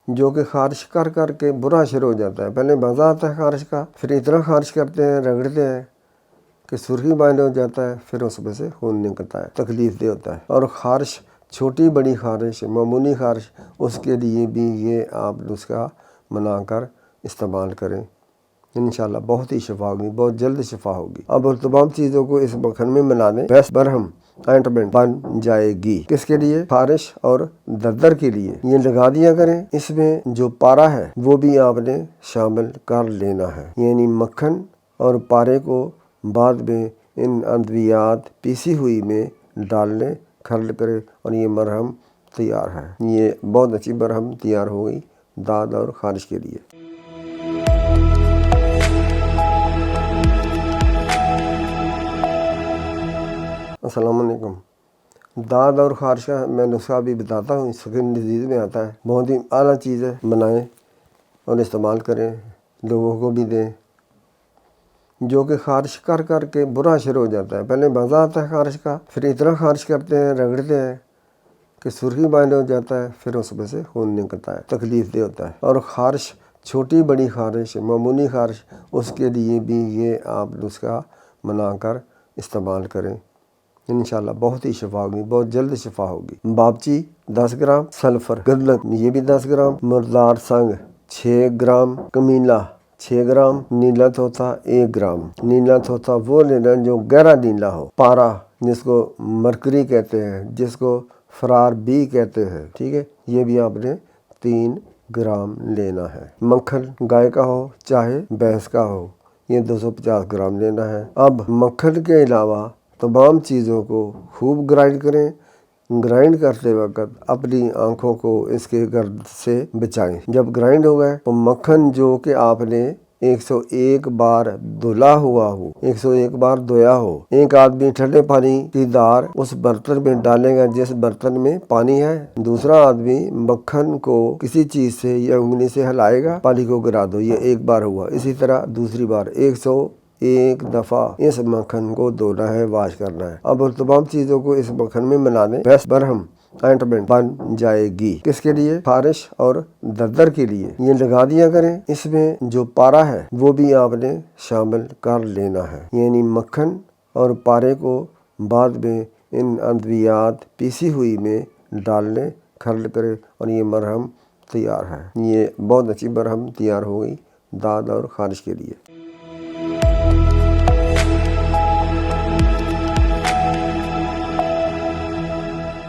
جو کہ خارش کر کر کے برا شروع ہو جاتا ہے۔ پہلے مزہ آتا ہے خارش کا، پھر اتنا خارش کرتے ہیں، رگڑتے ہیں کہ سرخی بائل ہو جاتا ہے، پھر اس میں سے خون نکلتا ہے، تکلیف دہ ہوتا ہے۔ اور خارش، چھوٹی بڑی خارش، معمولی خارش، اس کے لیے بھی یہ آپ نسخہ بنا کر استعمال کریں، انشاءاللہ بہت ہی شفا ہوگی، بہت جلد شفا ہوگی۔ اب اور تمام چیزوں کو اس مکھن میں ملا دیں، بیس برہم آئنٹمنٹ بن جائے گی۔ کس کے لیے؟ خارش اور دردر کے لیے یہ لگا دیا کریں۔ اس میں جو پارا ہے وہ بھی آپ نے شامل کر لینا ہے، یعنی مکھن اور پارے کو بعد میں ان ادویات پیسی ہوئی میں ڈال لیں، کھرل کرے، اور یہ مرہم تیار ہے۔ یہ بہت اچھی مرہم تیار ہو گئی داد اور خارش کے لیے۔ السلام علیکم۔ داد اور خارش کا میں نسخہ بھی بتاتا ہوں، سکن ڈیزیز میں آتا ہے، بہت ہی اعلیٰ چیز ہے، بنائیں اور استعمال کریں، لوگوں کو بھی دیں۔ جو کہ خارش کر کر کے برا شروع ہو جاتا ہے، پہلے مزہ آتا ہے خارش کا، پھر اتنا خارش کرتے ہیں، رگڑتے ہیں کہ سرخی بائل ہو جاتا ہے، پھر اس میں سے خون نکلتا ہے، تکلیف دہ ہوتا ہے۔ اور خارش، چھوٹی بڑی خارش، معمولی خارش، اس کے لیے بھی یہ آپ نسخہ بنا کر استعمال کریں، انشاءاللہ بہت ہی شفا ہوگی، بہت جلد شفا ہوگی۔ بابچی 10 گرام، سلفر گندک یہ بھی 10 گرام، مردار سنگ 6 گرام، کمیلا 6 گرام، نیلا توتا 1 گرام۔ نیلا توتا وہ لینا جو گہرا نیلا ہو، پارا جس کو مرکری کہتے ہیں، جس کو فرار بی کہتے ہیں، ٹھیک ہے، یہ بھی آپ نے 3 گرام لینا ہے۔ مکھن گائے کا ہو چاہے بھینس کا ہو، یہ 250 گرام لینا ہے۔ اب مکھن کے علاوہ تمام چیزوں کو خوب گرائنڈ کریں۔ گرائنڈ کرتے وقت اپنی آنکھوں کو اس کے گرد سے بچائیں۔ جب گرائنڈ ہو گئے تو مکھن جو کہ آپ نے 101 بار دھلا ہوا ہو، 101 بار دھویا ہو، ایک آدمی ٹھنڈے پانی کی دھار اس برتن میں ڈالے گا جس برتن میں پانی ہے، دوسرا آدمی مکھن کو کسی چیز سے یا انگلی سے ہلائے گا، پانی کو گرا دو، یہ ایک بار ہوا۔ اسی طرح دوسری بار 101 دفعہ اس مکھن کو دھونا ہے، واش کرنا ہے۔ اب اور تمام چیزوں کو اس مکھن میں ملا دیں، بیس برہم آئنٹمنٹ بن جائے گی۔ کس کے لیے؟ خارش اور دردر کے لیے یہ لگا دیا کریں۔ اس میں جو پارا ہے وہ بھی آپ نے شامل کر لینا ہے، یعنی مکھن اور پارے کو بعد میں ان ادویات پیسی ہوئی میں ڈال لیں، کھرل کرے، اور یہ مرہم تیار ہے۔ یہ بہت اچھی مرہم تیار ہو گئی داد اور خارش کے لیے۔